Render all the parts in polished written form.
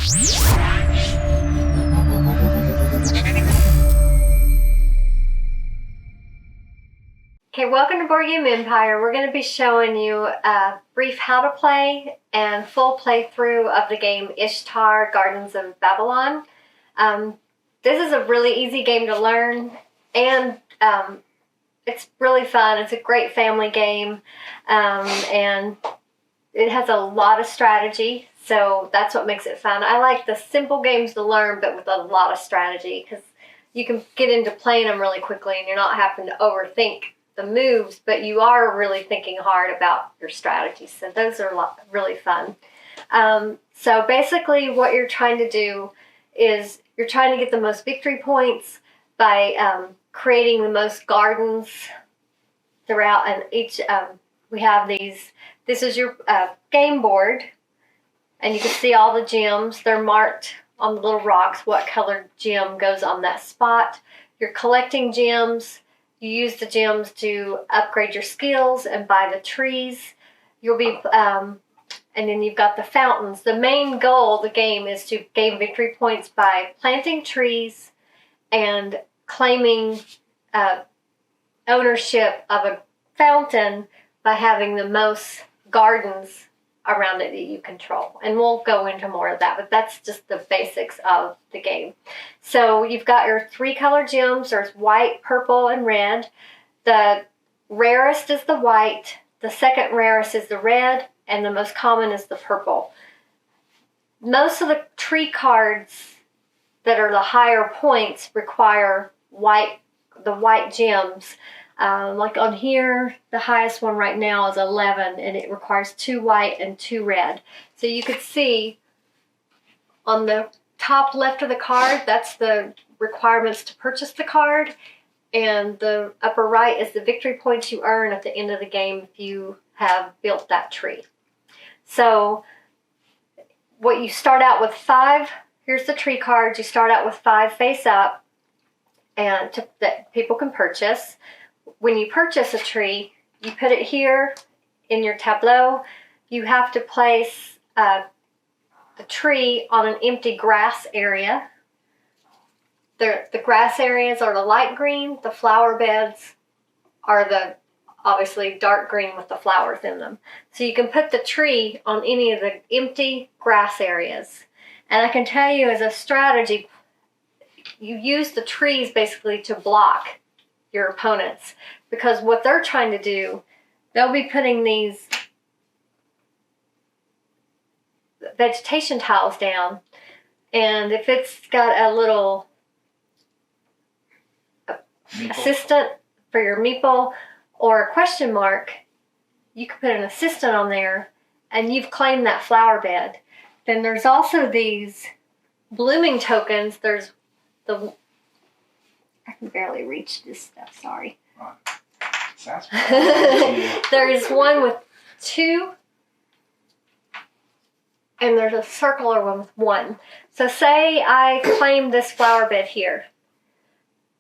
Okay, welcome to Board Game Empire. We're going to be showing you a brief how to play and full playthrough of the game Ishtar, Gardens of Babylon. This is a really easy game to learn, and it's really fun. It's a great family game, and it has a lot of strategy, so that's what makes it fun. I like the simple games to learn, but with a lot of strategy, because you can get into playing them really quickly, and you're not having to overthink the moves, but you are really thinking hard about your strategies. So those are really fun. So basically what you're trying to do is you're trying to get the most victory points by creating the most gardens throughout, and each we have these. This is your game board, and you can see all the gems. They're marked on the little rocks what colored gem goes on that spot. You're collecting gems. You use the gems to upgrade your skills and buy the trees. You'll be, and then you've got the fountains. The main goal of the game is to gain victory points by planting trees and claiming ownership of a fountain by having the most gardens around it that you control. And we'll go into more of that, but that's just the basics of the game. So you've got your 3 color gems. There's white, purple, and red. The rarest is the white, the second rarest is the red, and the most common is the purple. Most of the tree cards that are the higher points require the white gems. Like on here, the highest one right now is 11, and it requires 2 white and 2 red. So you could see on the top left of the card, that's the requirements to purchase the card, and the upper right is the victory points you earn at the end of the game if you have built that tree. So what you start out with 5, here's the tree cards. You start out with 5 face up, and that people can purchase. When you purchase a tree, you put it here in your tableau. You have to place the tree on an empty grass area. The grass areas are the light green. The flower beds are the obviously dark green with the flowers in them. So you can put the tree on any of the empty grass areas. And I can tell you as a strategy, you use the trees basically to block your opponents, because what they're trying to do, they'll be putting these vegetation tiles down, and if it's got a little assistant for your meeple or a question mark, you can put an assistant on there and you've claimed that flower bed. Then there's also these blooming tokens. There's I can barely reach this stuff, sorry. There's one with 2, and there's a circular one with 1. So say I claim this flower bed here.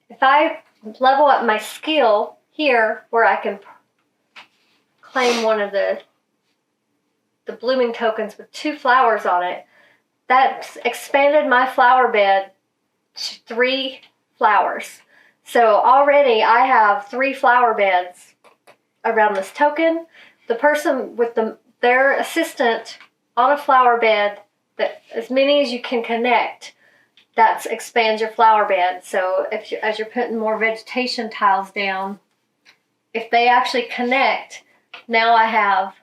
If I level up my skill here, where I can claim one of the blooming tokens with 2 flowers on it, that's expanded my flower bed to 3 flowers. So already I have 3 flower beds around this token. The person with their assistant on a flower bed, that as many as you can connect, that expands your flower bed. So as you're putting more vegetation tiles down, if they actually connect, now I have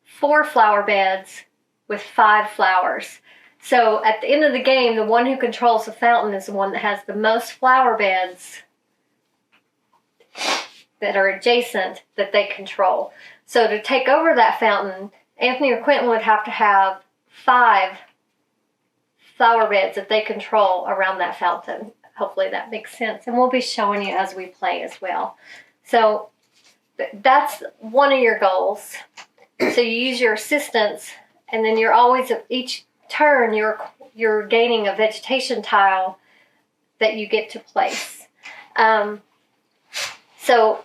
4 flower beds with 5 flowers. So at the end of the game, the one who controls the fountain is the one that has the most flower beds that are adjacent that they control. So to take over that fountain, Anthony or Quentin would have to have 5 flower beds that they control around that fountain. Hopefully that makes sense. And we'll be showing you as we play as well. So that's one of your goals. So you use your assistants, and then you're always at each turn you're gaining a vegetation tile that you get to place. So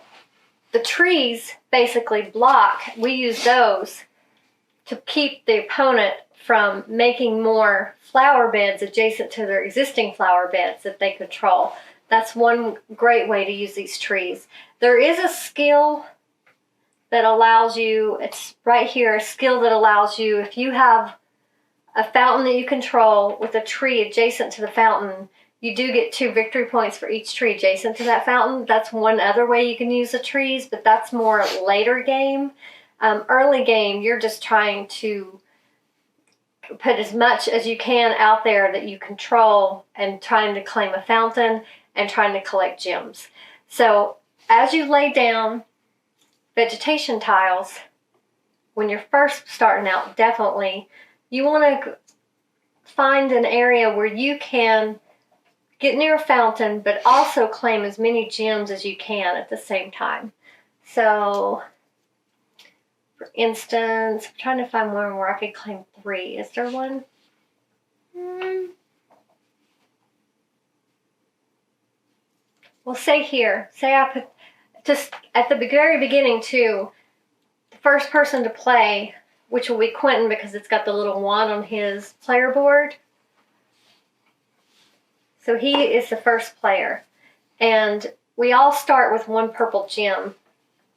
the trees basically block. We use those to keep the opponent from making more flower beds adjacent to their existing flower beds that they control. That's one great way to use these trees. There is a skill that allows you, it's right here, a skill that allows you, if you have a fountain that you control with a tree adjacent to the fountain, you do get 2 victory points for each tree adjacent to that fountain. That's one other way you can use the trees, but that's more later game. Early game, you're just trying to put as much as you can out there that you control and trying to claim a fountain and trying to collect gems. So as you lay down vegetation tiles, when you're first starting out, definitely, you want to find an area where you can get near a fountain, but also claim as many gems as you can at the same time. So, for instance, I'm trying to find one where I could claim 3. Is there one? Well, say here. Say I put, just at the very beginning too, the first person to play, which will be Quentin because it's got the little 1 on his player board. So he is the first player. And we all start with 1 purple gem.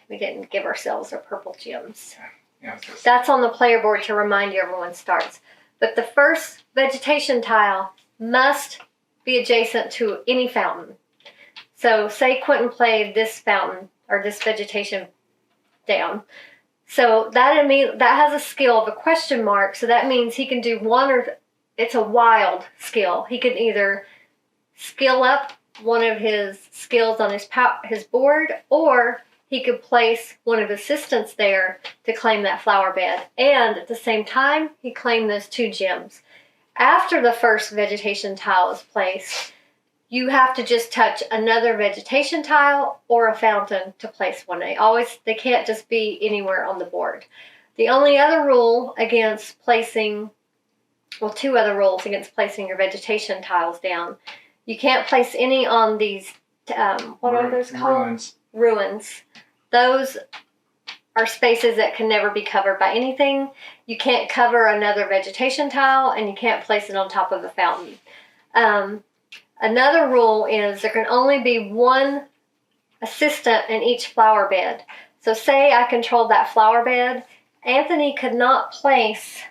We didn't give ourselves our purple gems. Yeah, that's on the player board to remind you everyone starts. But the first vegetation tile must be adjacent to any fountain. So say Quentin played this fountain or this vegetation down. So that has a skill of a question mark. So that means he can do one, or it's a wild skill. He can either skill up one of his skills on his board, or he could place one of his assistants there to claim that flower bed. And at the same time, he claimed those 2 gems. After the first vegetation tile is placed, you have to just touch another vegetation tile or a fountain to place one. They can't just be anywhere on the board. The only other rule against placing, well, 2 other rules against placing your vegetation tiles down. You can't place any on these, what are those called? Ruins. Those are spaces that can never be covered by anything. You can't cover another vegetation tile, and you can't place it on top of a fountain. Another rule is there can only be 1 assistant in each flower bed. So say I controlled that flower bed, Anthony could not place,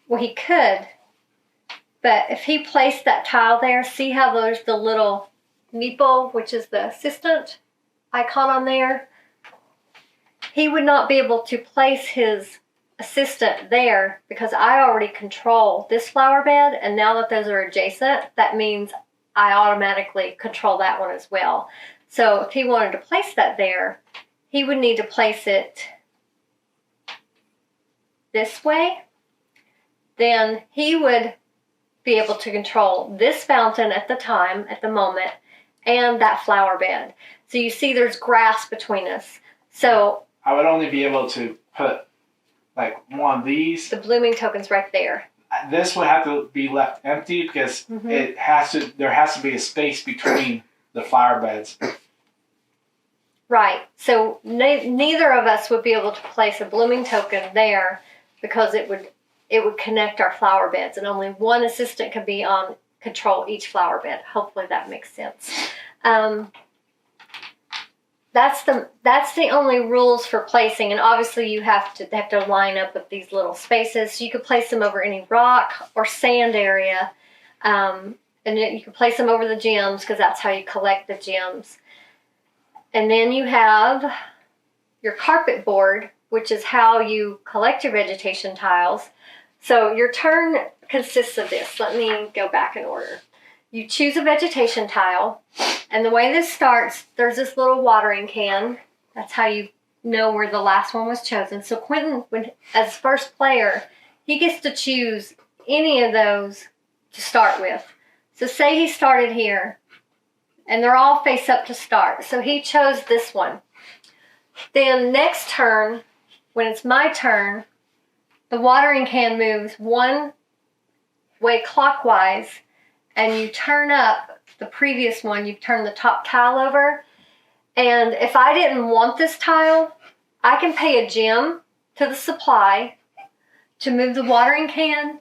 well, he could, but if he placed that tile there, see how there's the little meeple, which is the assistant icon on there? He would not be able to place his assistant there because I already control this flower bed, and now that those are adjacent, that means I automatically control that one as well. So if he wanted to place that there, he would need to place it this way. Then he would be able to control this fountain at the moment, and that flower bed. So you see there's grass between us. So I would only be able to put like one of these. The blooming token's right there. This would have to be left empty because there has to be a space between the flower beds. Right. So neither of us would be able to place a blooming token there because it would connect our flower beds, and only 1 assistant could be on control each flower bed. Hopefully that makes sense. That's the only rules for placing, and obviously you have to line up with these little spaces. So you could place them over any rock or sand area, and then you can place them over the gems because that's how you collect the gems. And then you have your carpet board, which is how you collect your vegetation tiles. So your turn consists of this. Let me go back in order. You choose a vegetation tile, and the way this starts, there's this little watering can. That's how you know where the last one was chosen. So Quentin, as first player, he gets to choose any of those to start with. So say he started here, and they're all face up to start. So he chose this one. Then next turn, when it's my turn, the watering can moves 1 way clockwise, and you turn up the previous one. You turn the top tile over. And if I didn't want this tile, I can pay a gem to the supply to move the watering can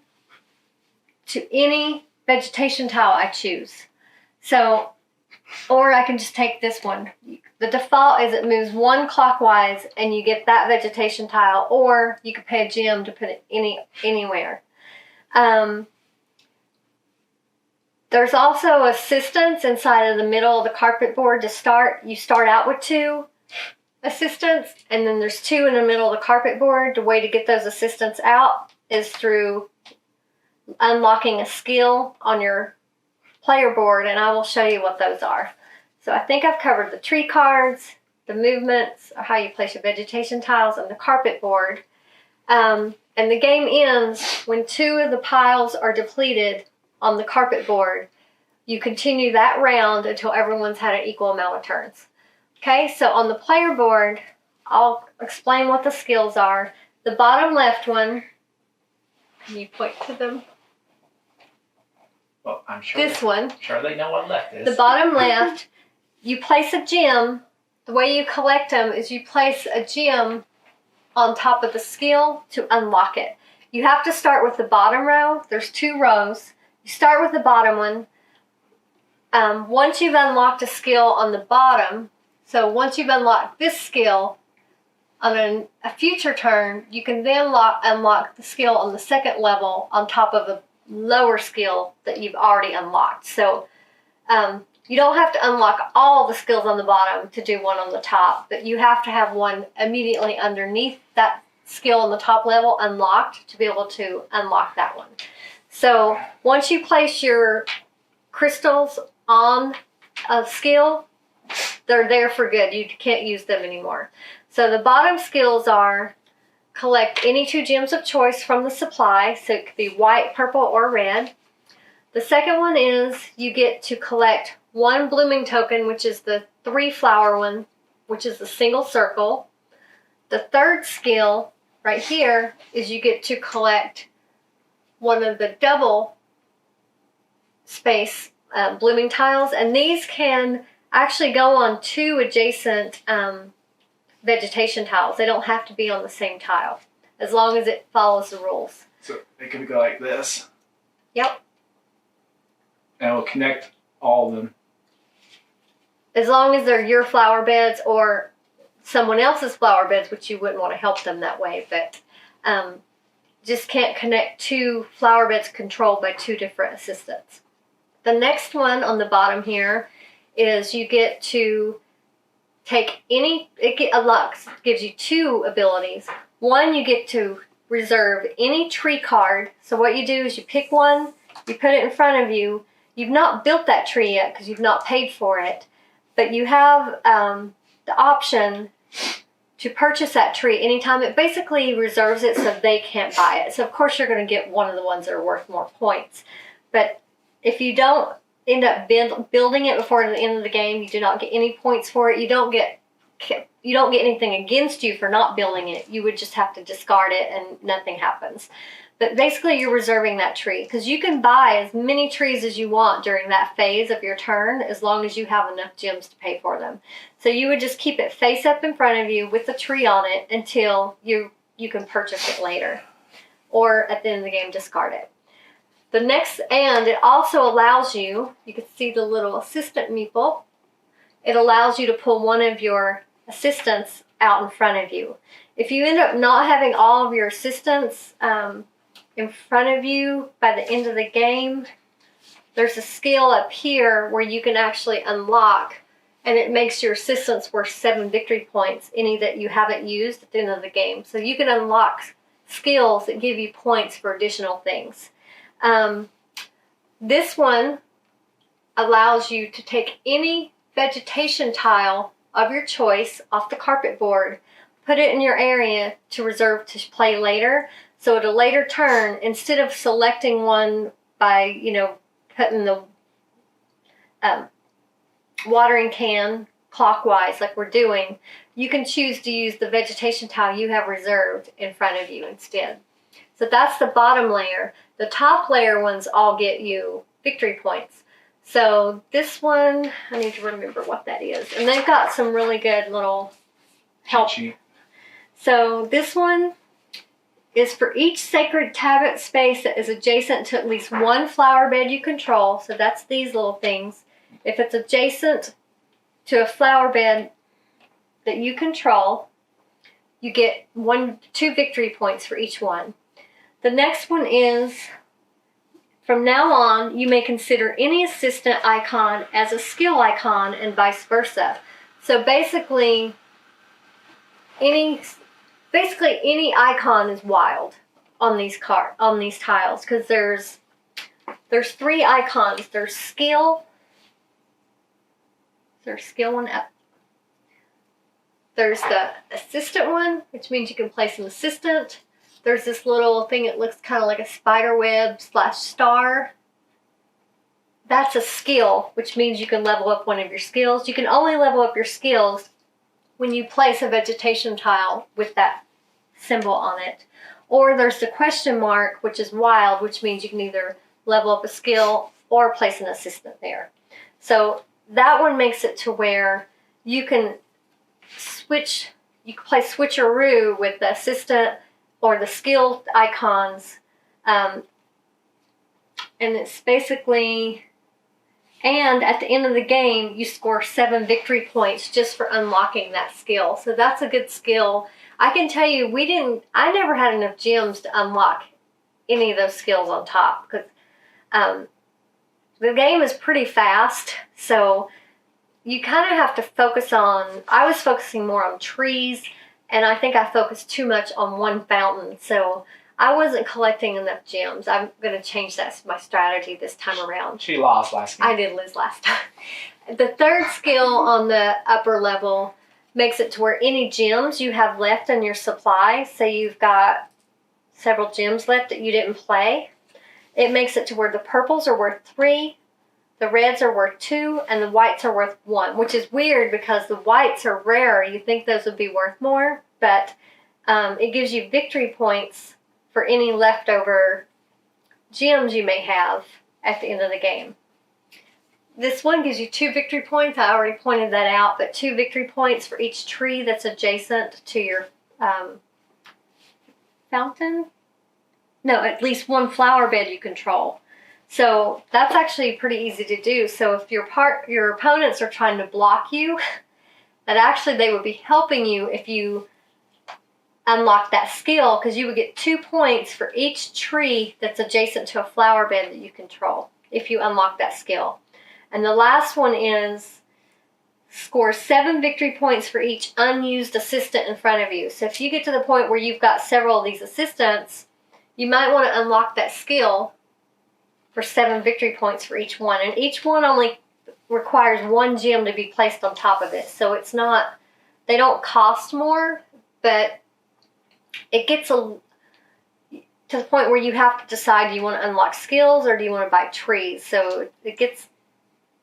to any vegetation tile I choose. So, or I can just take this one. The default is it moves one clockwise and you get that vegetation tile, or you could pay a gem to put it anywhere. There's also assistants inside of the middle of the carpet board to start. You start out with 2 assistants, and then there's 2 in the middle of the carpet board. The way to get those assistants out is through unlocking a skill on your player board, and I will show you what those are. So I think I've covered the tree cards, the movements, or how you place your vegetation tiles, and the carpet board. And the game ends when 2 of the piles are depleted on the carpet board. You continue that round until everyone's had an equal amount of turns. Okay, so on the player board, I'll explain what the skills are. The bottom left one, can you point to them? Well, I'm sure. This one. Sure they know what left is. The bottom left, you place a gem. The way you collect them is you place a gem on top of the skill to unlock it. You have to start with the bottom row. There's 2 rows. You start with the bottom one. Once you've unlocked a skill on the bottom, so once you've unlocked this skill on a future turn, you can then unlock the skill on the second level on top of a lower skill that you've already unlocked. So you don't have to unlock all the skills on the bottom to do one on the top, but you have to have one immediately underneath that skill on the top level unlocked to be able to unlock that one. So once you place your crystals on a skill, they're there for good. You can't use them anymore. So the bottom skills are collect any 2 gems of choice from the supply. So it could be white, purple, or red. The second one is you get to collect 1 blooming token, which is the 3 flower one, which is the single circle. The third skill right here is you get to collect one of the double space blooming tiles, and these can actually go on 2 adjacent vegetation tiles. They don't have to be on the same tile, as long as it follows the rules. So it can go like this. Yep. And it will connect all of them. As long as they're your flower beds or someone else's flower beds, which you wouldn't want to help them that way, but just can't connect 2 flower beds controlled by 2 different assistants. The next one on the bottom here is you get to take any, gives you 2 abilities. One, you get to reserve any tree card. So what you do is you pick one, you put it in front of you. You've not built that tree yet because you've not paid for it, but you have the option to purchase that tree anytime. It basically reserves it so they can't buy it. So of course you're going to get one of the ones that are worth more points. But if you don't end up building it before the end of the game, you do not get any points for it. You don't get anything against you for not building it. You would just have to discard it and nothing happens. But basically you're reserving that tree because you can buy as many trees as you want during that phase of your turn as long as you have enough gems to pay for them. So you would just keep it face up in front of you with the tree on it until you can purchase it later, or at the end of the game discard it. The next, and it also allows you can see the little assistant meeple. It allows you to pull one of your assistants out in front of you. If you end up not having all of your assistants in front of you by the end of the game, there's a skill up here where you can actually unlock, and it makes your assistants worth 7 victory points, any that you haven't used at the end of the game. So you can unlock skills that give you points for additional things. This one allows you to take any vegetation tile of your choice off the carpet board, put it in your area to reserve to play later. So at a later turn, instead of selecting one by, putting the watering can clockwise like we're doing, you can choose to use the vegetation tile you have reserved in front of you instead. So that's the bottom layer. The top layer ones all get you victory points. So this one, I need to remember what that is. And they've got some really good little help. Cheat. So this one is for each sacred tablet space that is adjacent to at least one flower bed you control. So that's these little things. If it's adjacent to a flower bed that you control, you get 2 victory points for each one. The next one is, from now on, you may consider any assistant icon as a skill icon and vice versa. So basically, any icon is wild on these tiles, because there's 3 icons. There's skill. There's skill one up. There's the assistant one, which means you can place an assistant. There's this little thing that looks kind of like a spider web / star. That's a skill, which means you can level up one of your skills. You can only level up your skills when you place a vegetation tile with that symbol on it. Or there's the question mark, which is wild, which means you can either level up a skill or place an assistant there. So that one makes it to where you can play switcheroo with the assistant or the skill icons. And it's basically, and at the end of the game, you score 7 victory points just for unlocking that skill. So that's a good skill. I can tell you, I never had enough gems to unlock any of those skills on top, because the game is pretty fast. So you kind of have to focus on, I was focusing more on trees, and I think I focused too much on one fountain. So I wasn't collecting enough gems. I'm going to change my strategy this time around. She lost last game. I did lose last time. The third skill on the upper level makes it to where any gems you have left in your supply, say you've got several gems left that you didn't play, it makes it to where the purples are worth 3, the reds are worth 2, and the whites are worth 1, which is weird because the whites are rare. You think those would be worth more, but it gives you victory points for any leftover gems you may have at the end of the game. This one gives you 2 victory points. I already pointed that out, but 2 victory points for each tree that's adjacent to your fountain. No, at least one flower bed you control. So that's actually pretty easy to do. So if your opponents are trying to block you, that actually they would be helping you if you unlock that skill, because you would get 2 points for each tree that's adjacent to a flower bed that you control if you unlock that skill. And the last one is score 7 victory points for each unused assistant in front of you. So if you get to the point where you've got several of these assistants, you might want to unlock that skill for 7 victory points for each one. And each one only requires 1 gem to be placed on top of it. So it's not, they don't cost more, but it gets to the point where you have to decide, do you want to unlock skills or do you want to buy trees? So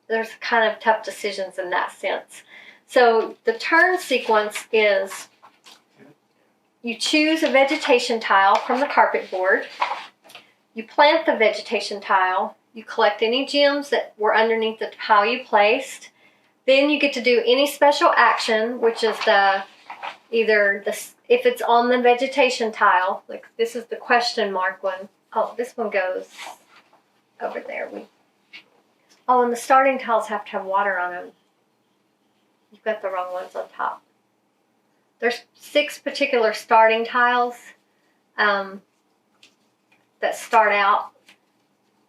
there's kind of tough decisions in that sense. So the turn sequence is, you choose a vegetation tile from the carpet board, you plant the vegetation tile, you collect any gems that were underneath the tile you placed, then you get to do any special action, which is if it's on the vegetation tile, like this is the question mark one. Oh, this one goes over there. Oh, and the starting tiles have to have water on them. You've got the wrong ones on top. There's 6 particular starting tiles that start out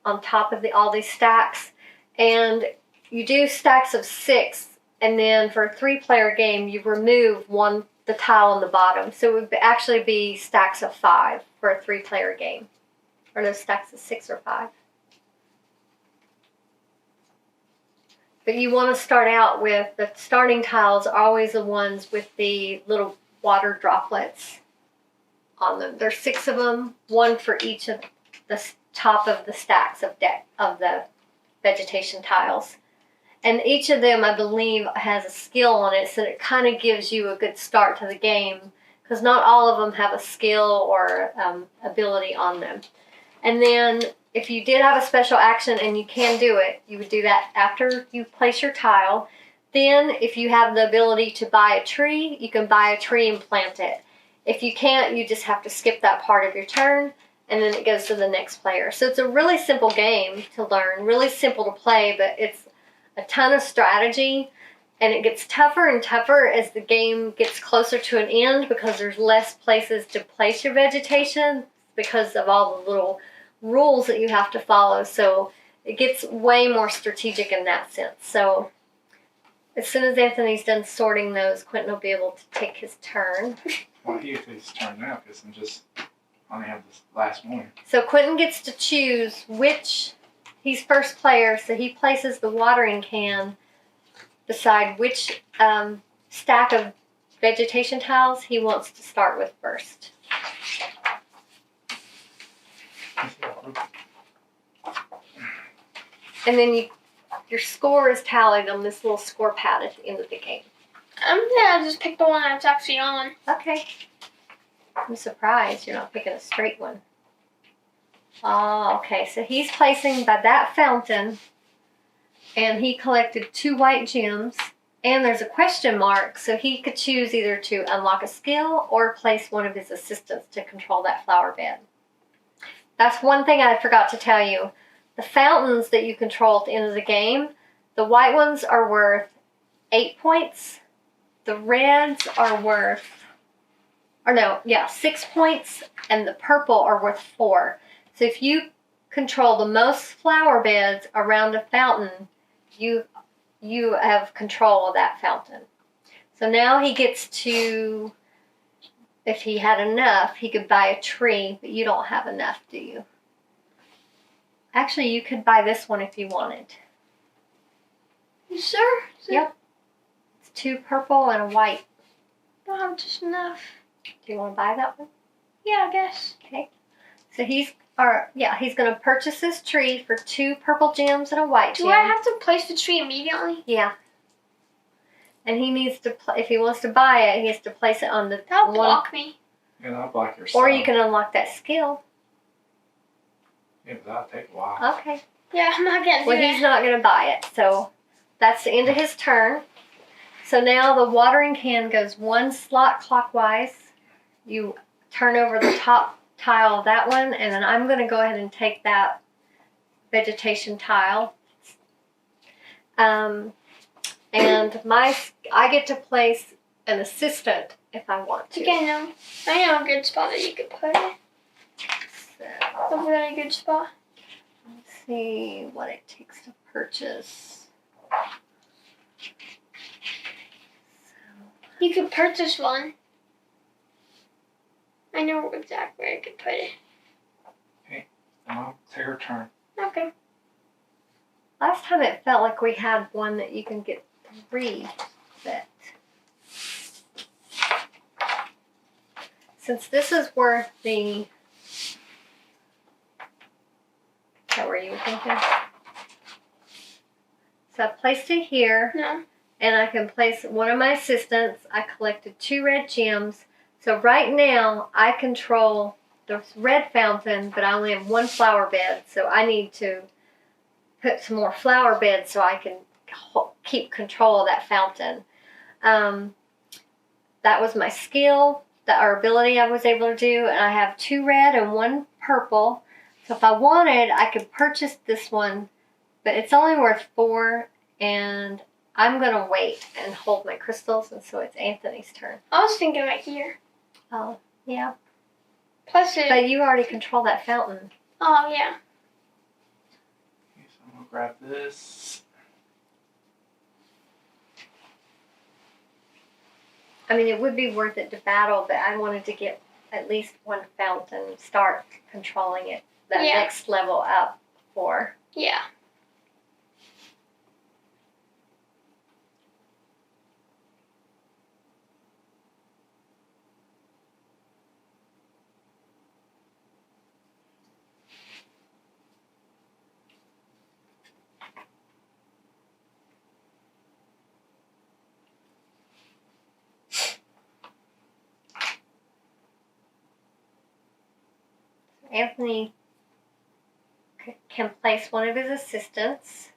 on top of all these stacks. And you do stacks of 6, and then for a 3-player game, you remove the tile on the bottom. So it would actually be stacks of 5 for a 3-player game. Or those stacks of 6 or 5. But you want to start out with, the starting tiles are always the ones with the little water droplets on them. There's 6 of them, 1 for each of the top of the stacks of the vegetation tiles. And each of them, I believe, has a skill on it, so it kind of gives you a good start to the game, because not all of them have a skill or ability on them. And then if you did have a special action, and you can do it, you would do that after you place your tile. Then if you have the ability to buy a tree, you can buy a tree and plant it. If you can't, you just have to skip that part of your turn, and then it goes to the next player. So it's a really simple game to learn, really simple to play, but it's a ton of strategy, and it gets tougher and tougher as the game gets closer to an end because there's less places to place your vegetation because of all the little rules that you have to follow. So it gets way more strategic in that sense. So as soon as Anthony's done sorting those, Quentin will be able to take his turn. Well, he takes his turn now because I only have this last one. So Quentin gets to choose which, he's first player, so he places the watering can beside which stack of vegetation tiles he wants to start with first. And then your score is tallied on this little score pad at the end of the game. I'm gonna just pick the one that's actually on. Okay. I'm surprised you're not picking a straight one. Oh, okay. So he's placing by that fountain, and he collected 2 white gems, and there's a question mark, so he could choose either to unlock a skill or place one of his assistants to control that flower bed. That's one thing I forgot to tell you. The fountains that you control at the end of the game, the white ones are worth 8 points. The reds are worth, 6 points, and the purple are worth 4. So if you control the most flower beds around a fountain, you have control of that fountain. So now he gets to, if he had enough, he could buy a tree, but you don't have enough, do you? Actually, you could buy this one if you wanted. You sure? Yep. It's 2 purple and a white. I don't have just enough. Do you want to buy that one? Yeah, I guess. Okay. So he's going to purchase this tree for 2 purple gems and a white gem. Do I have to place the tree immediately? Yeah. And he needs to, if he wants to buy it, he has to place it on the That'll one. block me. Yeah, that'll block your Or sound. you can unlock that skill. Yeah, but that'll take a while. Okay. Yeah, I'm not getting Well, he's not going to buy it. So that's the end of his turn. So now the watering can goes 1 slot clockwise. You turn over the top tile of that one, and then I'm going to go ahead and take that vegetation tile. And I get to place an assistant if I want to. Okay, I know a good spot that you could put it. So, Over there, a good spot. let's see what it takes to purchase. You could purchase one. I know exactly where I could put it. I'll take her turn. Okay. Last time it felt like we had one that you can get 3, but since this is worth the, is that where you were thinking? So I placed it here, No. and I can place one of my assistants. I collected 2 red gems. So right now I control the red fountain, but I only have 1 flower bed. So I need to put some more flower beds so I can keep control of that fountain. That was my skill, or ability I was able to do, and I have 2 red and 1 purple. So if I wanted, I could purchase this one, but it's only worth 4, and I'm going to wait and hold my crystals, and so it's Anthony's turn. I was thinking right here. Oh, yeah. Plus it. But you already control that fountain. Oh, yeah. Okay, so I'm going to grab this. I mean, it would be worth it to battle, but I wanted to get at least 1 fountain, start controlling it that Yeah. next level up for. Yeah. Anthony can place one of his assistants,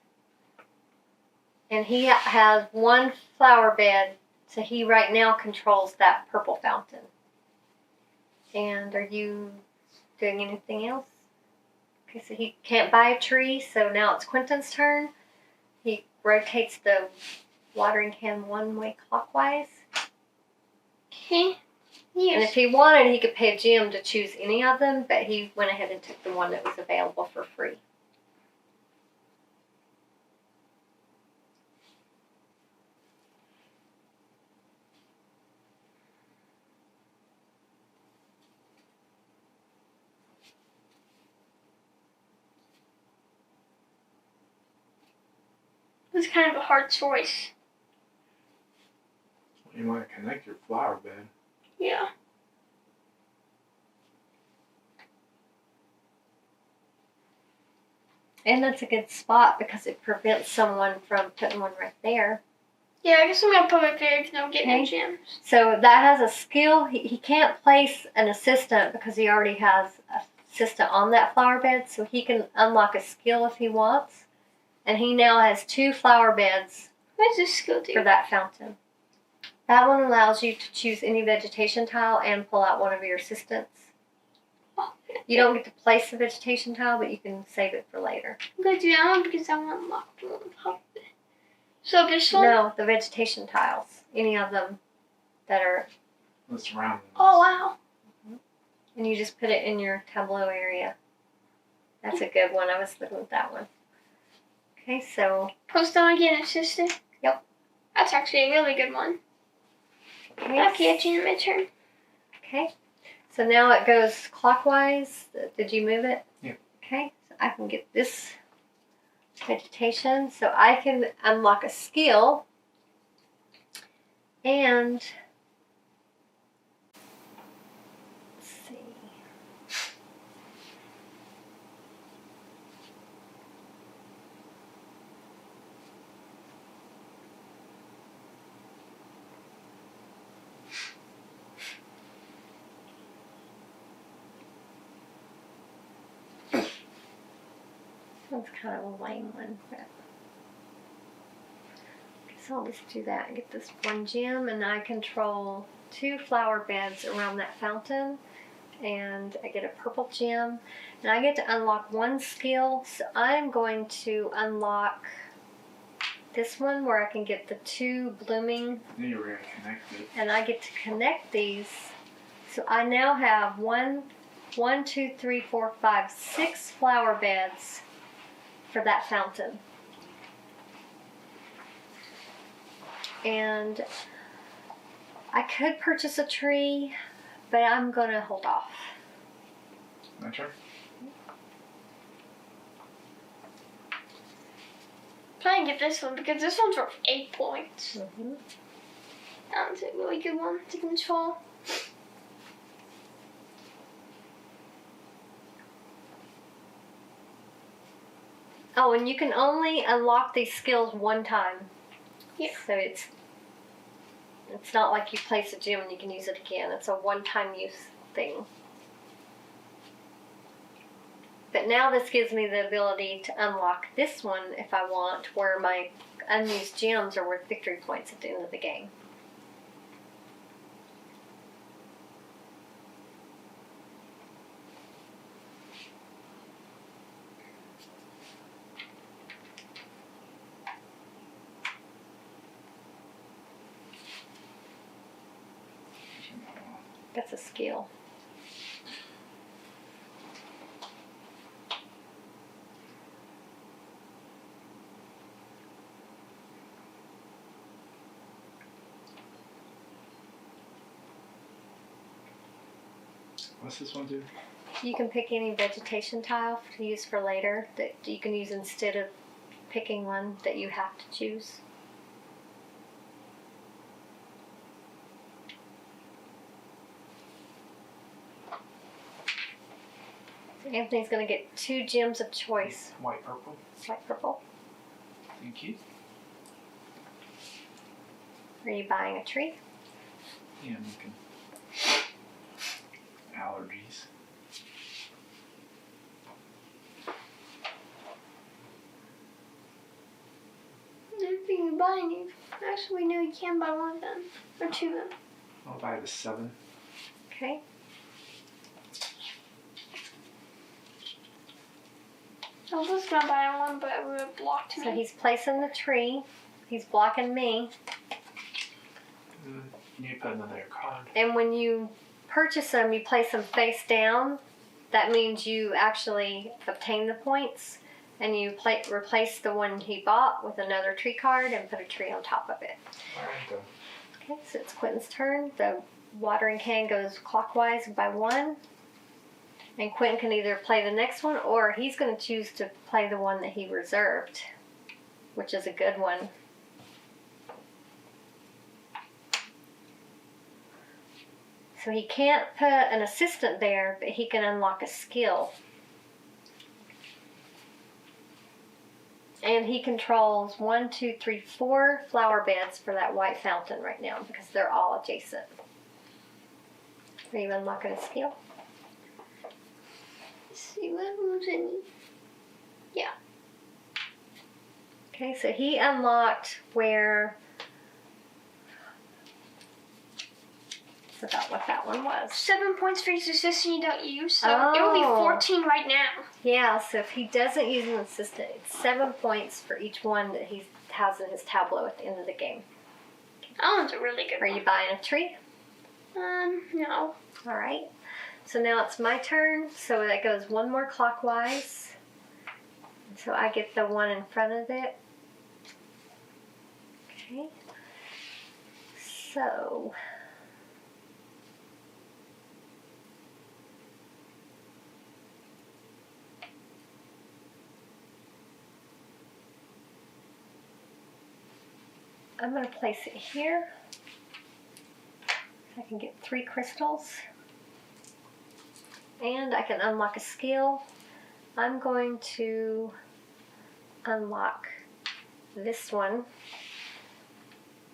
and he has 1 flower bed, so he right now controls that purple fountain. And are you doing anything else? Okay, so he can't buy a tree, so now it's Quentin's turn. He rotates the watering can one way clockwise. Okay. And if Yes. he wanted, he could pay Jim to choose any of them, but he went ahead and took the one that was available for free. It's kind of a hard choice. You want to connect your flower bed. Yeah. And that's a good spot because it prevents someone from putting one right there. Yeah, I guess I'm gonna put my favorite because I'm getting Okay. gems. So that has a skill. He can't place an assistant because he already has an assistant on that flower bed, so he can unlock a skill if he wants. And he now has 2 flower beds What does this skill do? for that fountain. That one allows you to choose any vegetation tile and pull out one of your assistants. Oh, You don't get to place the vegetation tile, but you can save it for later. I'm gonna do that one because I want to unlock the one on top of it. So this one? No, the vegetation tiles. Any of them that are, Let's round them. Oh wow. and you just put it in your tableau area. That's a good one. I was looking at that one. Okay, so Post on again, assistant. Yep. That's actually a really good one. Okay, it's in my turn. Okay, so now it goes clockwise. Did you move it? Yeah. Okay, so I can get this vegetation. So I can unlock a skill and let's see. That's kind of a lame one. But so I'll just do that and get this one gem, and I control 2 flower beds around that fountain, and I get a purple gem, and I get to unlock 1 skill. So I'm going to unlock this one where I can get the 2 blooming, Then you were going to connect it. and I get to connect these. So I now have 6 flower beds for that fountain. And I could purchase a tree, but I'm gonna hold off. My turn? Try and get this one because this one's worth 8 points. Mm-hmm. That's a really good one to control. Oh, and you can only unlock these skills 1 time. Yeah. So it's not like you place a gem and you can use it again. It's a 1-time use thing. But now this gives me the ability to unlock this one if I want, where my unused gems are worth victory points at the end of the game. That's a skill. What's this one do? You can pick any vegetation tile to use for later that you can use instead of picking one that you have to choose. Anthony's going to get 2 gems of choice. White, purple. White, purple. Thank you. Are you buying a tree? Yeah, I'm looking. Allergies. Everything you're buying, you actually know you can buy one of them or 2 of them. I'll buy the 7. Okay. I was just gonna buy one, but it would have blocked me. So he's placing the tree. He's blocking me. You need to put another card. And when you purchase them, you place them face down. That means you actually obtain the points. And you replace the one he bought with another tree card and put a tree on top of it. Alright, go. Okay, so it's Quentin's turn. The watering can goes clockwise by 1. And Quentin can either play the next one or he's going to choose to play the one that he reserved, which is a good one. So he can't put an assistant there, but he can unlock a skill. And he controls 1, 2, 3, 4 flower beds for that white fountain right now because they're all adjacent. Are you unlocking a skill? Let's see what moves any. Yeah. Okay, so he unlocked where... I forgot what that one was. 7 points for each assistant you don't use, so it will be 14 right now. Yeah, so if he doesn't use an assistant, it's 7 points for each one that he has in his tableau at the end of the game. That one's a really good Are one. you buying a tree? No. All right. So now it's my turn. So that goes one more clockwise. So I get the one in front of it. Okay. So... I'm going to place it here. I can get 3 crystals. And I can unlock a skill. I'm going to unlock this one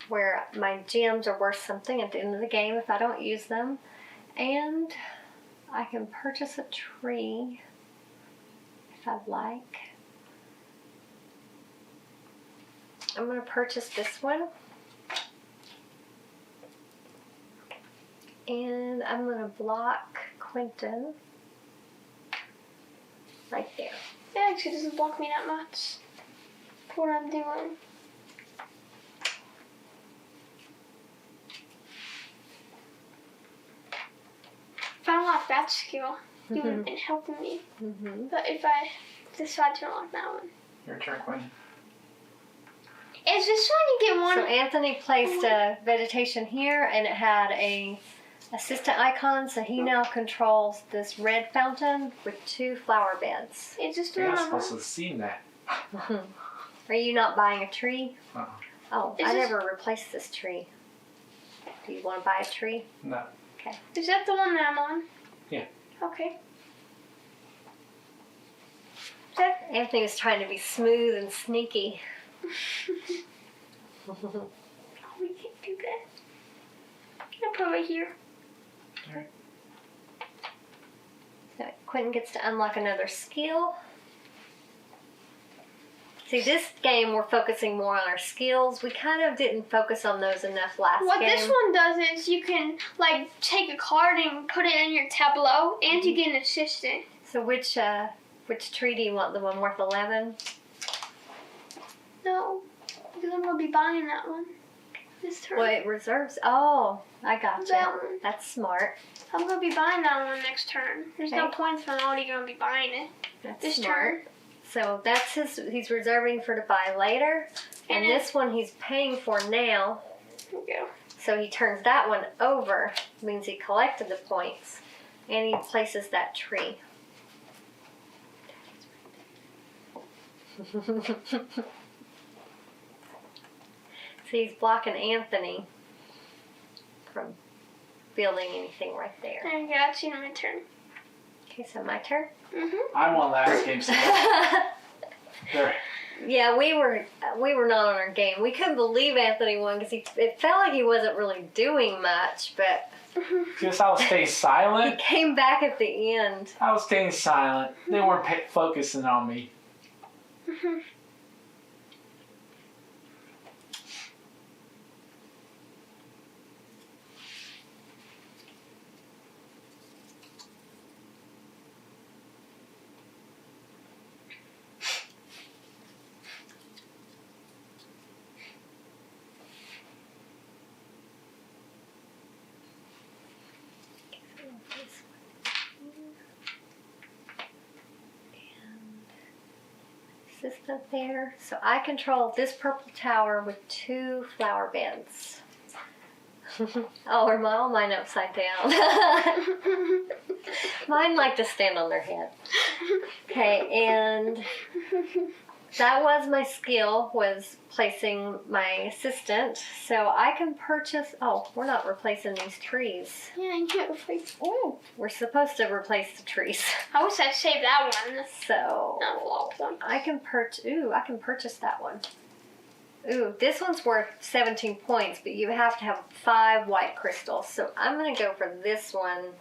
where my gems are worth something at the end of the game if I don't use them. And I can purchase a tree if I'd like. I'm going to purchase this one. And I'm going to block Quentin right there. It actually doesn't block me that much for what I'm doing. If I unlock that skill, you would have been helping me. Mm-hmm. But if I decide to unlock that one. Your turn, Quentin. Is this one you get one? So Anthony placed a vegetation here and it had a assistant icon, so he now controls this red fountain with 2 flower beds. Is this the You're one not I'm supposed to have seen that. Are you not buying a tree? Uh-uh. Oh, Is I this- never replaced this tree. Do you want to buy a tree? No. Okay. Is that the one that I'm on? Yeah. Okay. Anthony was trying to be smooth and sneaky. Oh, we can't do that. I'll put it right here. Alright. So Quentin gets to unlock another skill. See, this game we're focusing more on our skills. We kind of didn't focus on those enough last What game. this one does is you can like take a card and put it in your tableau, and you get an assistant. So which tree do you want? The one worth 11? No, because I'm gonna be buying that one this turn. Well, it reserves. Oh, I gotcha. That one. That's smart. I'm gonna be buying that one next turn. There's no Okay. points, but I'm already gonna be buying it That's this smart. turn. So that's he's reserving for to buy later. And And this one he's paying for now. There we go. So he turns that one over. Means he collected the points. And he places that tree. So he's blocking Anthony from building anything right there. There you go. That's in my turn. Okay, so my turn. I won last game, so there. Yeah, we were not on our game. We couldn't believe Anthony won because it felt like he wasn't really doing much, but Because I was staying he silent. came back at the end. I was staying silent. They weren't focusing on me. assistant there. So I control this purple tower with 2 flower beds. Oh, are all mine upside down? Mine like to stand on their head. Okay, and that was my skill, was placing my assistant. So I can purchase, oh, we're not replacing these trees. Yeah, you can't replace. Oh, we're supposed to replace the trees. I wish I'd saved that one. So Not a lot of points. I can purchase that one. Ooh, this one's worth 17 points, but you have to have 5 white crystals. So I'm going to go for this one,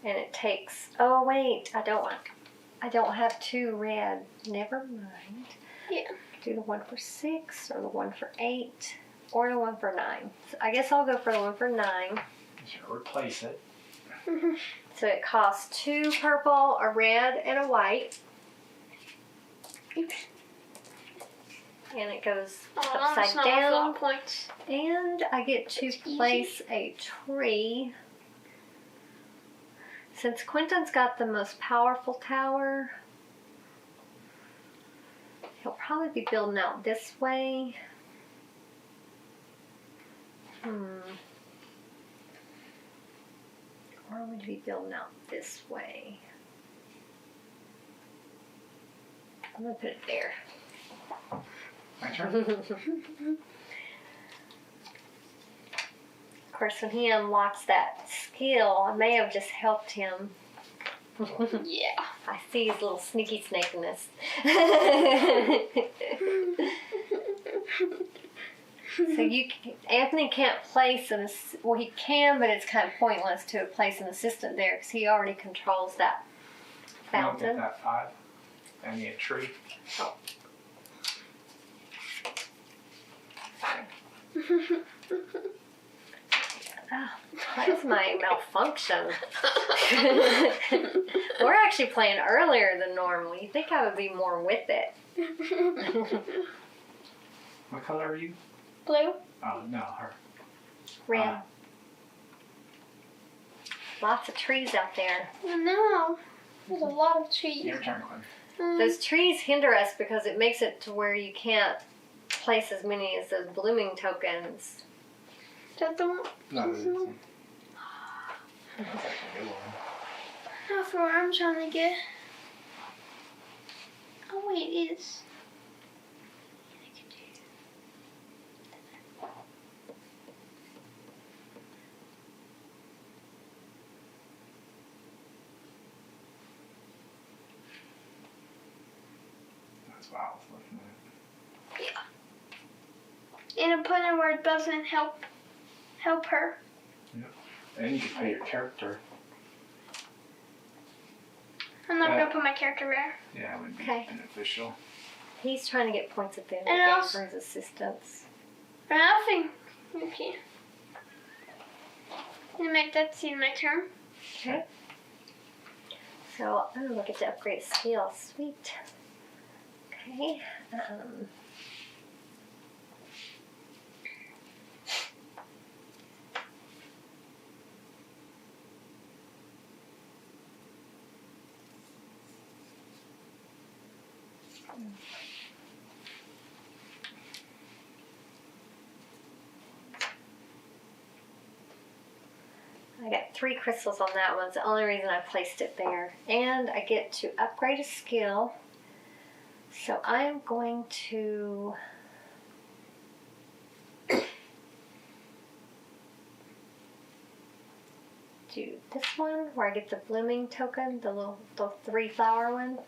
and it takes, oh wait, I don't have 2 red. Never mind. Yeah. Do the one for 6, or the one for 8, or the one for 9. So I guess I'll go for the one for 9. You should replace it. So it costs 2 purple, a red, and a white. Oops. And it goes That's upside not a lot down. of points. And I get to That's place a tree. Since Quentin's got the most powerful tower, he'll probably be building out this way. Or would he be building out this way? I'm going to put it there. My turn. Of course, when he unlocks that skill, I may have just helped him. Yeah. I see his little sneaky snakiness. So Anthony can't place well, he can, but it's kind of pointless to place an assistant there because he already controls that I'll get fountain. that 5. I need a tree. Oh. Oh, that's my malfunction. We're actually playing earlier than normal. You'd think I would be more with it. What color are you? Blue. Oh, no, her. Red. Lots of trees out there. No. There's a lot of trees. Your turn, Quinn. Those trees hinder us because it makes it to where you can't place as many as those blooming tokens. Is that the one? No, that's a good one. That's where I'm trying to get. Oh wait, it is. That's what I was looking at. Yeah. And I put in where it doesn't help her. And you can pay your character. I'm not gonna put my character there. Yeah, it would be Okay. beneficial. He's trying to get points at the end of And the game also- for his assistance. But I think okay. I'm gonna make that scene my turn. Okay. So I'm gonna look at the upgrade skill. Sweet. Okay. I got 3 crystals on that one. It's the only reason I placed it there. And I get to upgrade a skill. So I'm going to do this one where I get the blooming token, the 3 flower one.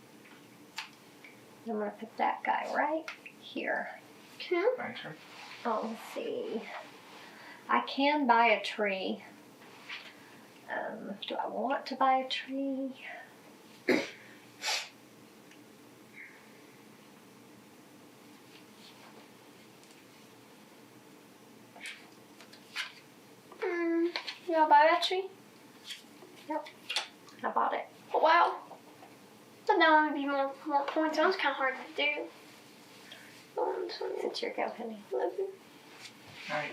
I'm going to put that guy right here. Okay. My turn. Oh, let's see. I can buy a tree. Do I want to buy a tree? You wanna buy that tree? Yep. I bought it. Oh, wow. But now it would be more points. That was kind of hard to do. 1, 2, It's your go, honey. 11. Alright.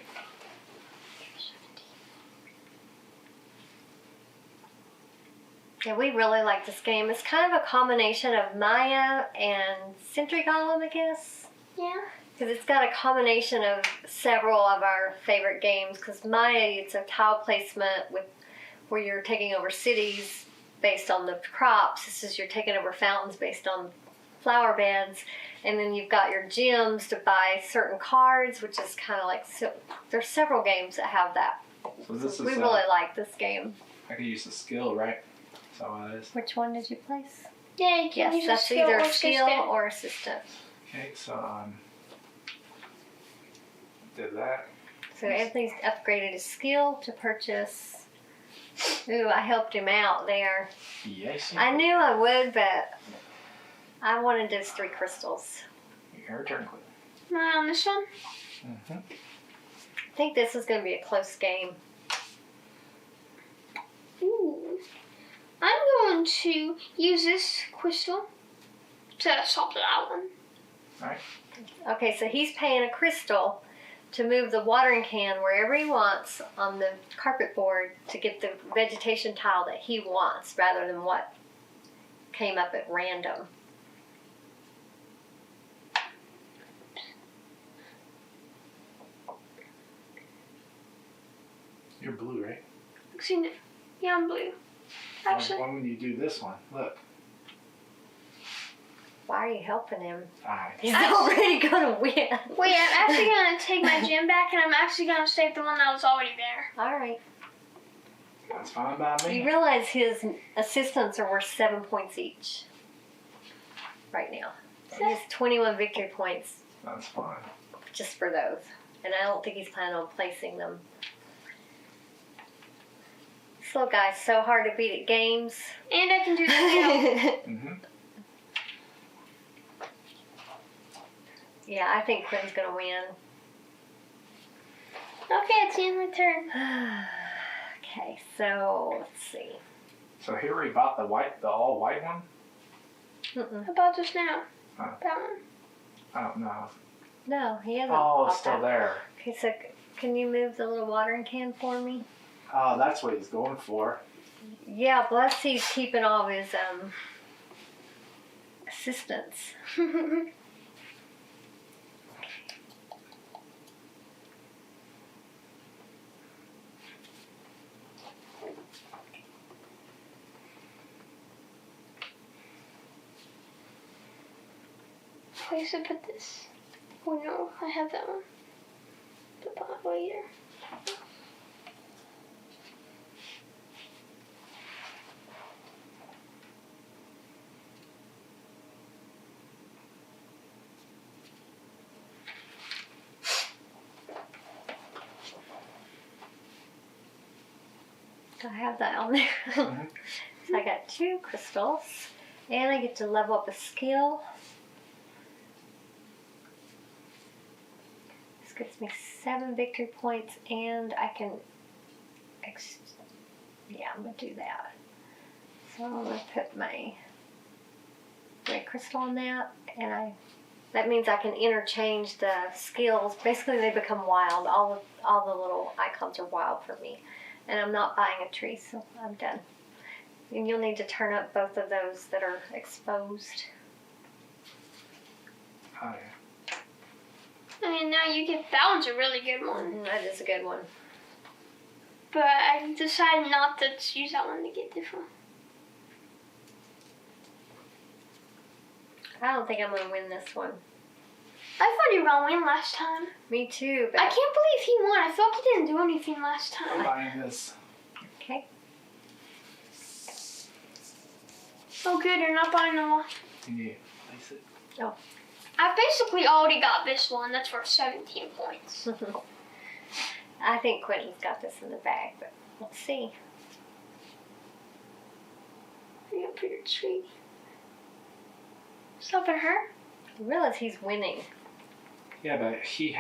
Yeah, we really like this game. It's kind of a combination of Maya and Sentry Golem, I guess. Yeah. Because it's got a combination of several of our favorite games. Because Maya, it's a tile placement with where you're taking over cities based on the crops. This is you're taking over fountains based on flower beds. And then you've got your gems to buy certain cards, which is kind of like... So, there's several games that have that. So this We is. really like this game. I can use the skill, right? So it is. Which one did you place? Yeah, you can Yes, use a that's skill either or skill assistant. or assistant. Okay, so did that. So Anthony's upgraded his skill to purchase. Ooh, I helped him out there. Yes. I knew I would, but I wanted those 3 crystals. Your turn, Quinn. Am I on this one? Mm-hmm. I think this is going to be a close game. Ooh. I'm going to use this crystal to swap to that one. Alright. Okay, so he's paying a crystal to move the watering can wherever he wants on the carpet board to get the vegetation tile that he wants rather than what came up at random. You're blue, right? Actually, yeah, I'm blue. Actually, When you do this one, look. Why are you helping him? Alright. He's already going to win. wait, I'm actually going to take my gem back and I'm actually going to save the one that was already there. All right. That's fine by You me. realize his assistants are worth 7 points each right now. He has 21 victory points That's fine. just for those. And I don't think he's planning on placing them. This little guy's so hard to beat at games. And I can do the skill. Mm-hmm. Yeah, I think Quinn's going to win. Okay, it's the end of my turn. Okay, so let's see. So here we bought the all white one? Mm-mm. How about just now? Huh. That one. Oh no. No, he hasn't. Oh, bought it's still that. there. Okay, so can you move the little watering can for me? Oh, that's what he's going for. Yeah, bless he's keeping all of his assistants. Place to put this. Oh no, I have that one. Put that later. I have that on there. Mhm. So I got 2 crystals, and I get to level up a skill. This gets me 7 victory points, and I can. Yeah, I'm gonna do that. So I'm gonna put my red crystal on that, and that means I can interchange the skills. Basically, they become wild. All the little icons are wild for me. And I'm not buying a tree, so I'm done. And you'll need to turn up both of those that are exposed. Oh yeah. I mean, now you get that one's a really good one. That is a good one. But I decided not to use that one to get different. I don't think I'm going to win this one. I thought you were gonna win last time. Me too, but... I can't believe he won. I felt he didn't do anything last I'm time. buying this. Okay. Oh good, you're not buying the one. Can you place it? I basically already got this one. That's worth 17 points. I think Quentin's got this in the bag, but let's see. You're gonna put your tree. Stopping her? I realize he's winning. Yeah, but he's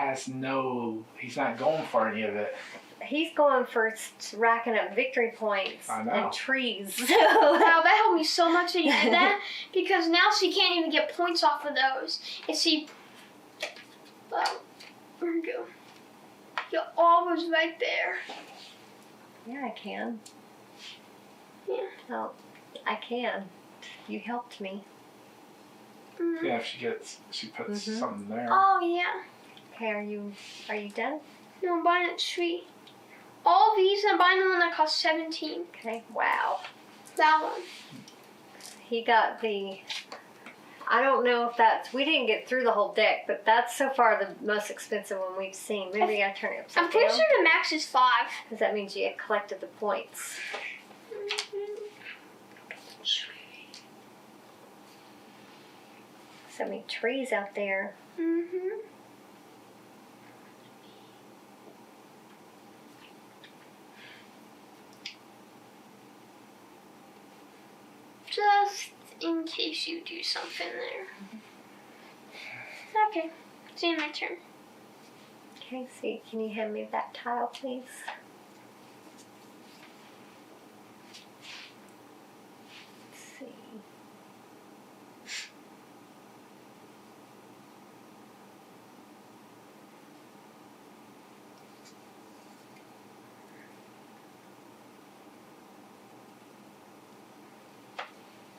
not going for any of it. He's going for racking up victory points I know. and trees. Wow, that helped me so much that you did that. Because now she can't even get points off of those. And she... Well, where'd you go? You're always right there. Yeah, I can. Yeah. Oh, I can. You helped me. Mm-hmm. Yeah, if she puts something there. Oh yeah. Okay, are you done? No, I'm buying at Tree. All these, I'm buying the one that costs 17. Okay. Wow. That one. He got the. I don't know if that's. We didn't get through the whole deck, but that's so far the most expensive one we've seen. Maybe we gotta turn it upside I'm pretty down. sure the max is 5. Because that means you collected the points. So many trees out there. Mm-hmm. Just in case you do something there. Okay, it's my turn. Okay, see, can you hand me that tile, please? Let's see.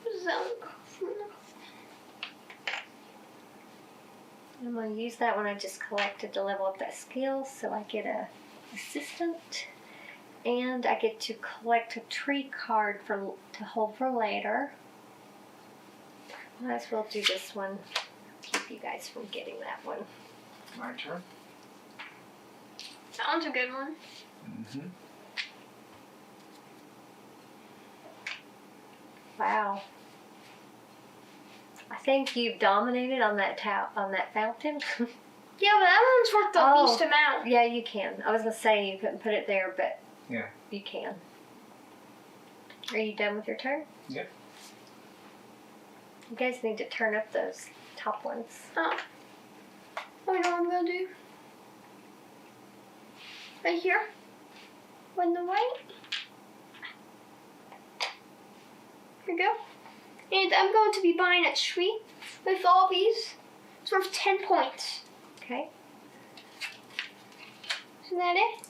What does that look like? I'm going to use that one I just collected to level up that skill, so I get a assistant. And I get to collect a tree card to hold for later. Might as well do this one. Keep you guys from getting that one. My turn. That one's a good one. Mm-hmm. Wow. I think you've dominated on that fountain. Yeah, but that one's worth the least amount. Yeah, you can. I was going to say you couldn't put it there, but Yeah. you can. Are you done with your turn? Yep. You guys need to turn up those top ones. Oh. Oh, you know what I'm going to do? Right here. On the right. Here we go. And I'm going to be buying a tree with all these. It's worth 10 points. Okay. Isn't that it?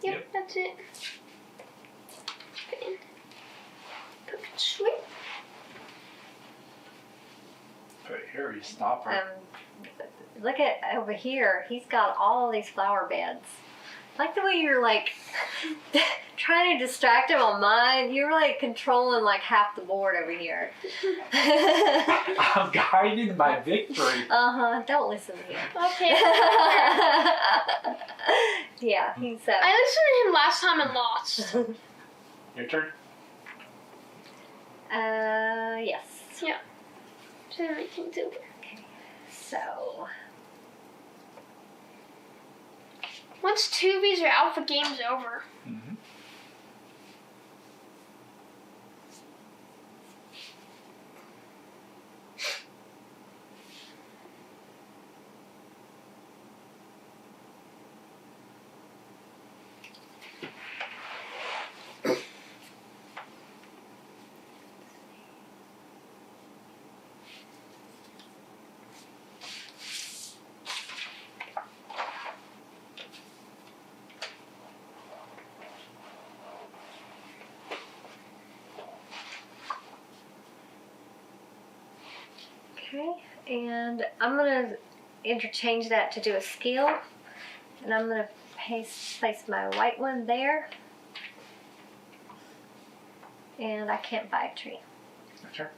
Yep. That's it. And put the tree. Put it here, you stop her. Look at over here. He's got all these flower beds. I like the way you're like trying to distract him on mine. You're like controlling like half the board over here. I'm guided by victory. Don't listen to him. Okay. Yeah, he's. I listened to him last time and lost. Your turn. Yes. Yeah. So everything's over. Okay. So. Once 2 of these are out, the game's over. Mm-hmm. Okay, and I'm gonna interchange that to do a skill, and I'm gonna place my white one there, and I can't buy a tree. Your turn.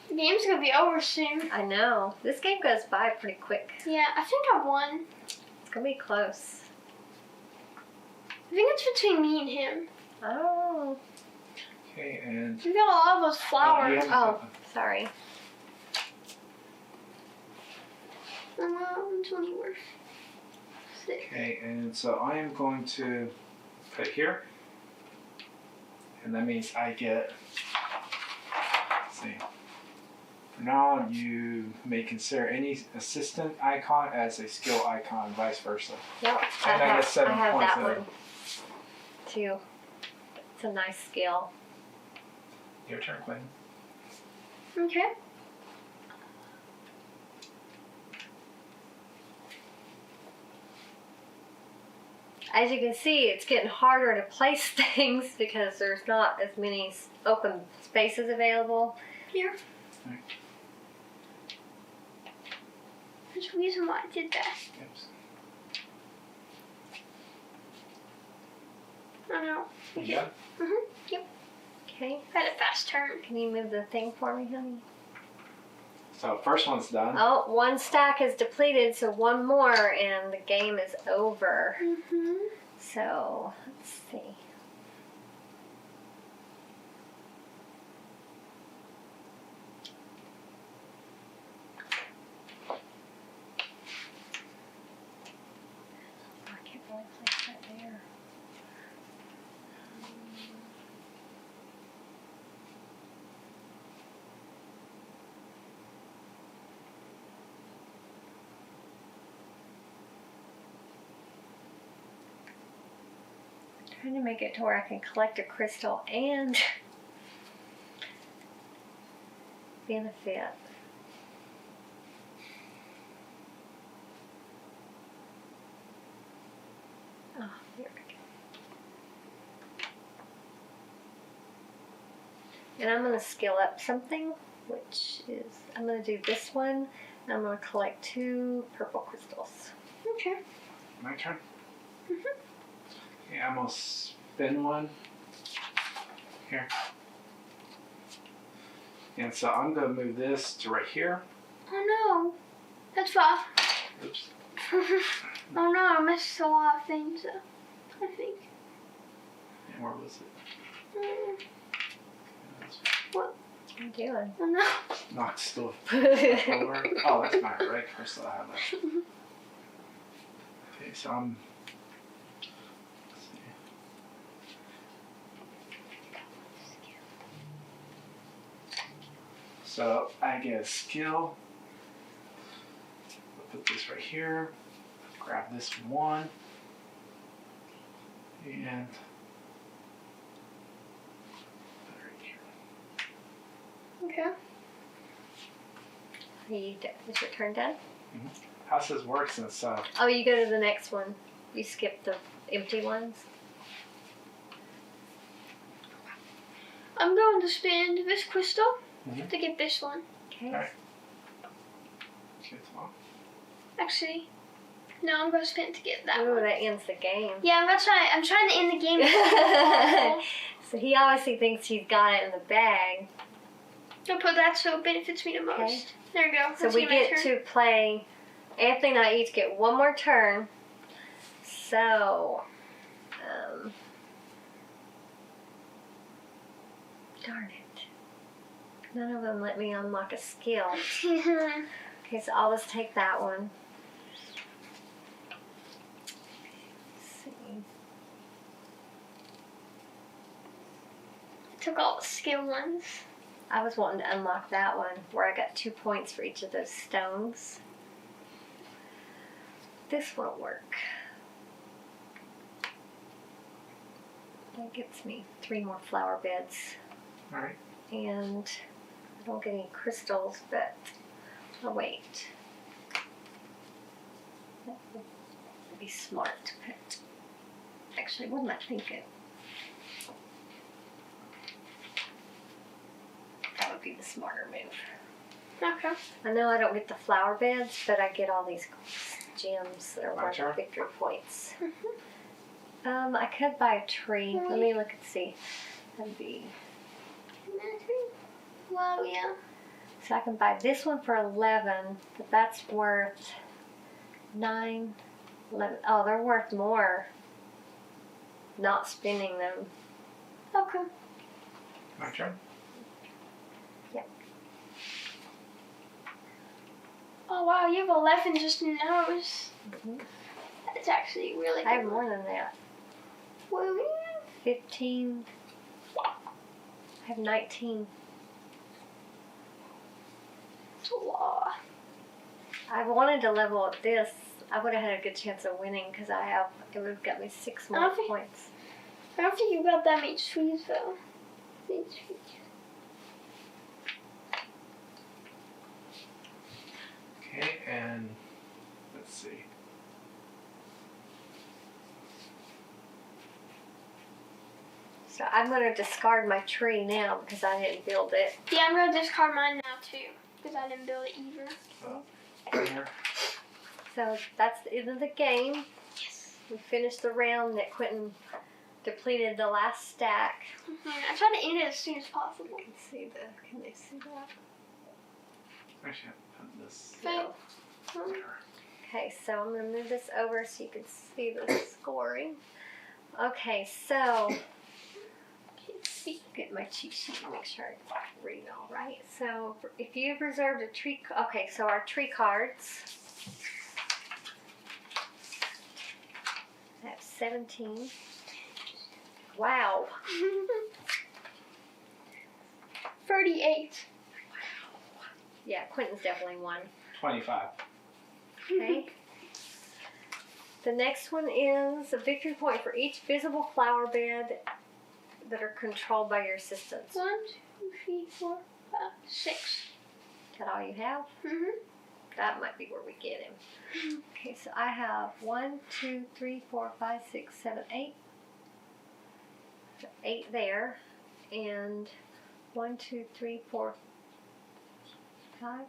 The game's gonna be over soon. I know this game goes by pretty quick. Yeah, I think I won. It's gonna be close. I think it's between me and him. Oh, Okay, and We got a lot of those flowers. you have- sorry. It's only worth 6. Okay, and so I am going to put here, and that means I get. Let's see. For now, you may consider any assistant icon as a skill icon, vice versa. Yep, And I get 7 I have points that there. one too. It's a nice skill. Your turn, Quentin. Okay. as you can see, it's getting harder to place things because there's not as many open spaces available. Here. Right. There's a reason why I did that. Oops. I know. Yeah. Yep. Okay. I had a fast turn. Can you move the thing for me, honey? So first one's done. Oh, one stack is depleted, so one more and the game is over. Mhm. So, let's see. I can't really place that there. Trying to make it to where I can collect a crystal and benefit. Oh, here we go. And I'm going to skill up something, which is, I'm going to do this one, and I'm going to collect 2 purple crystals. Okay. My turn. Okay, I'm gonna spin one here. And so I'm gonna move this to right here. Oh no. That's fine. Oops. Oh no, I missed a lot of things up, I think. And where was it? What? What are you doing? Oh no. Knocked stuff over. Oh, that's my right crystal I have left. Okay, so I'm. Let's see. So I get a skill. I'll put this right here. Grab this one. And put it right here. Okay. Is your turn done? How does this work since Oh, you go to the next one. You skip the empty ones. I'm going to spend this crystal Mhm. to get this one. Okay. Alright. Shit's off. Actually, no, I'm going to spend it to get that Ooh, one. that ends the game. Yeah, I'm trying to end the game. So he obviously thinks he's got it in the bag. I'll put that so it benefits me the most. Okay. There we go. So Let's we get my get turn. to play. Anthony and I each get one more turn. So, darn it. None of them let me unlock a skill. Okay, so I'll just take that one. Let's see. Took all the skill ones. I was wanting to unlock that one where I got 2 points for each of those stones. This won't work. That gets me 3 more flower beds. Alright. And I don't get any crystals, but I'll wait. That would be smart to put. Actually, what am I thinking? That would be the smarter move. Okay. I know I don't get the flower beds, but I get all these gems that are My worth turn? victory points. I could buy a tree. Let me look and see. That'd be. Well, yeah. So I can buy this one for 11, but that's worth 9, 11. Oh, they're worth more. Not spending them. Okay. My turn? Yep. Oh wow, you have 11 just in those. Mhm. That's actually really good. I have more than that. Well, 15. I have 19. that's a lot. I wanted to level up this. I would have had a good chance of winning because it would have got me 6 more Okay. points. I don't think you got that many trees though. Many trees. Okay, and let's see. So I'm going to discard my tree now because I didn't build it. Yeah, I'm gonna discard mine now too because I didn't build it either. There. So that's the end of the game. Yes. We finished the round that Quentin depleted the last stack. I try to end it as soon as possible. Can they see that? Actually, I'll put this. Okay. Okay, so I'm going to move this over so you can see the scoring. Okay, so get my cheat sheet and make sure I read all right. So if you've reserved a tree, okay, so our tree cards. I have 17. Wow. 38. Yeah, Quentin's definitely won. 25. Okay. The next one is a victory point for each visible flower bed that are controlled by your assistants. 1, 2, 3, 4, 5, 6. Is that all you have? Mhm. That might be where we get him. Okay, so I have 1, 2, 3, 4, 5, 6, 7, 8. So 8 there. And 1, 2, 3, 4, 5.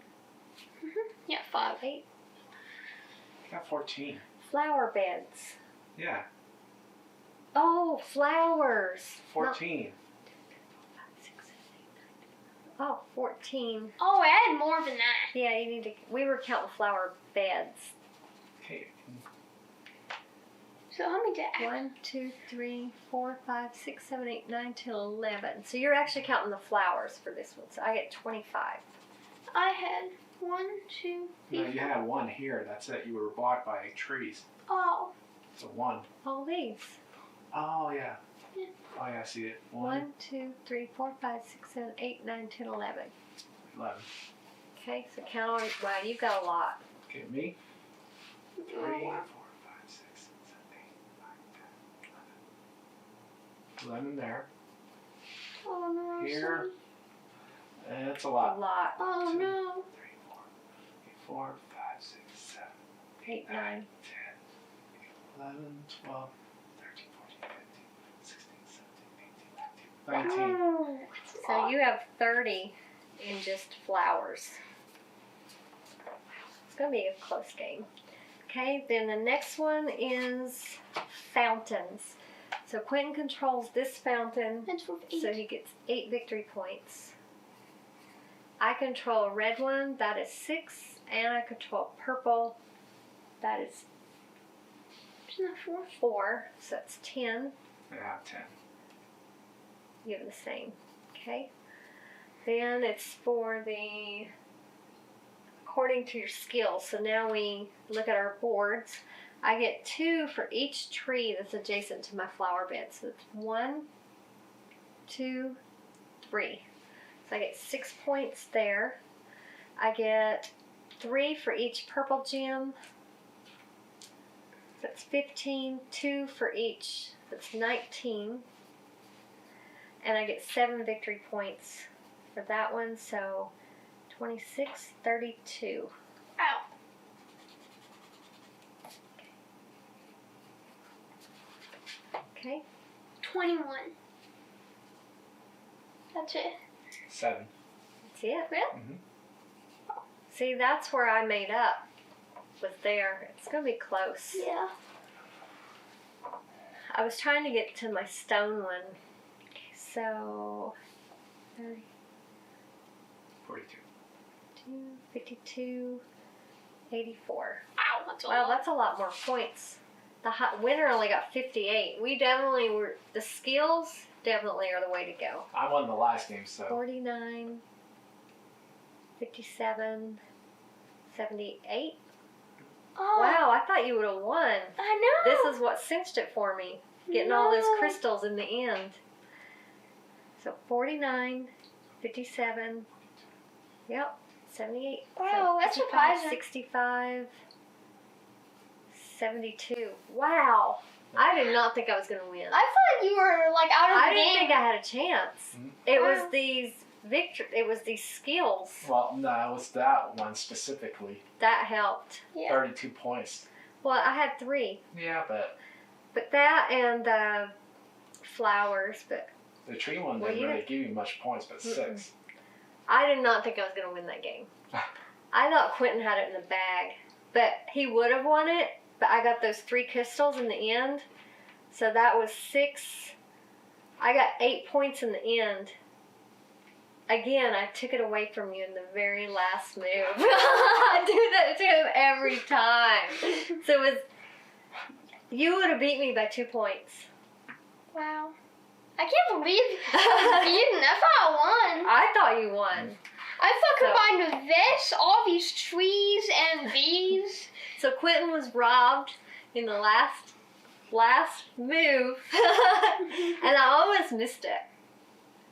Yeah, 5. 8. I got 14. Flower beds. Yeah, Oh, flowers. 14. Oh, 14. Oh, I had more than that. Yeah, you need to. We were counting flower beds. Okay. So how many did I have? 1, 2, 3, 4, 5, 6, 7, 8, 9, 10, 11. So you're actually counting the flowers for this one. So I get 25. I had 1, 2, 3. No, you had one here. That's it. You were blocked by trees. Oh. So 1. All these. Oh, yeah. Yeah. Oh, yeah, I see it. 1, 2, 3, 4, 5, 6, 7, 8, 9, 10, 11. 11. Okay, so count on. Wow, you've got a lot. Okay, me? 3, 4, 5, 6, 7, 8, 9, 10, 11. 11 there. Oh no. Here. That's a A lot. lot. Oh 2, no. 3, 4, 5, 6, 7, 8, 9. 10, 11, 12, 13, 14, 15, 16, 17, 18, 19. Oh, So you have 30 in just flowers. It's going to be a close game. Okay, then the next one is fountains. So Quentin controls this fountain, That's for 8. so he gets 8 victory points. I control a red one, that is 6, and I control purple, that is Isn't that 4? 4, so that's 10. I have 10. You have the same. Okay. Then it's for the according to your skills. So now we look at our boards. I get 2 for each tree that's adjacent to my flower bed. So it's 1, 2, 3. So I get 6 points there. I get 3 for each purple gem. That's 15. 2 for each. That's 19. And I get 7 victory points for that one, so 26, 32. Ow. Okay. 21. That's it. 7. That's it. Really? Mm-hmm. See, that's where I made up. Was there. It's going to be close. Yeah. I was trying to get to my stone one. So, 30, 42. 52, 84. Ow, that's a Wow, lot. that's a lot more points. The winner only got 58. We definitely were, the skills definitely are the way to go. I won the last game, so. 49, 57, 78. Oh, Wow, I thought you would have won. I know. This is what cinched it for me. Getting all those No. crystals in the end. So 49, 57, yep, 78. Wow, that's 55, surprising. 65, 72. Wow. I did not think I was going to win. I thought you were like out of I the didn't game. think I had a chance. Mhm. It Wow. was these skills Well, no, it was that one specifically. that helped. Yeah. 32 points. Well, I had 3, Yeah, but but that and flowers, but The tree one Well, didn't you- really give you much points, but 6. I did not think I was going to win that game. I thought Quentin had it in the bag, but he would have won it, but I got those 3 crystals in the end, so that was 6. I got 8 points in the end. Again, I took it away from you in the very last move. I do that to him every time. So it was, you would have beat me by 2 points. Wow. I can't believe I was beaten. I thought I won. I thought you won. I thought combined with this, all these trees and these. So Quentin was robbed in the last move, and I almost missed it.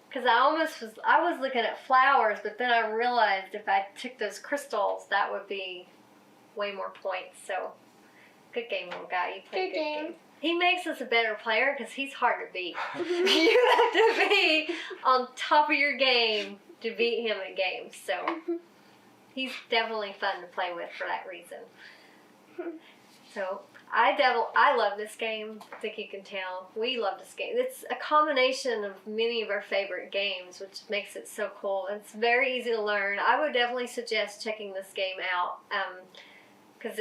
Because I was looking at flowers, but then I realized if I took those crystals, that would be way more points. So, good game, little guy. You played Good good game. game. He makes us a better player because he's hard to beat. You have to be on top of your game to beat him at games. So, he's definitely fun to play with for that reason. So, I love this game. I think you can tell. We love this game. It's a combination of many of our favorite games, which makes it so cool. It's very easy to learn. I would definitely suggest checking this game out because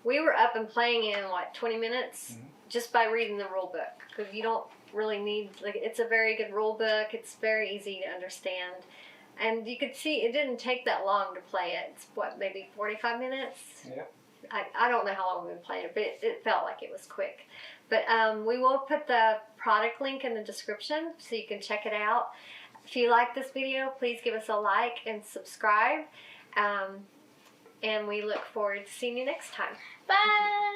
we were up and playing in, 20 minutes just by reading the rule book. Because you don't really need, it's a very good rule book. It's very easy to understand. And you could see it didn't take that long to play it. It's maybe 45 minutes? Yeah. I don't know how long we've been playing it, but it felt like it was quick. But we will put the product link in the description so you can check it out. If you like this video, please give us a like and subscribe. And we look forward to seeing you next time. Bye.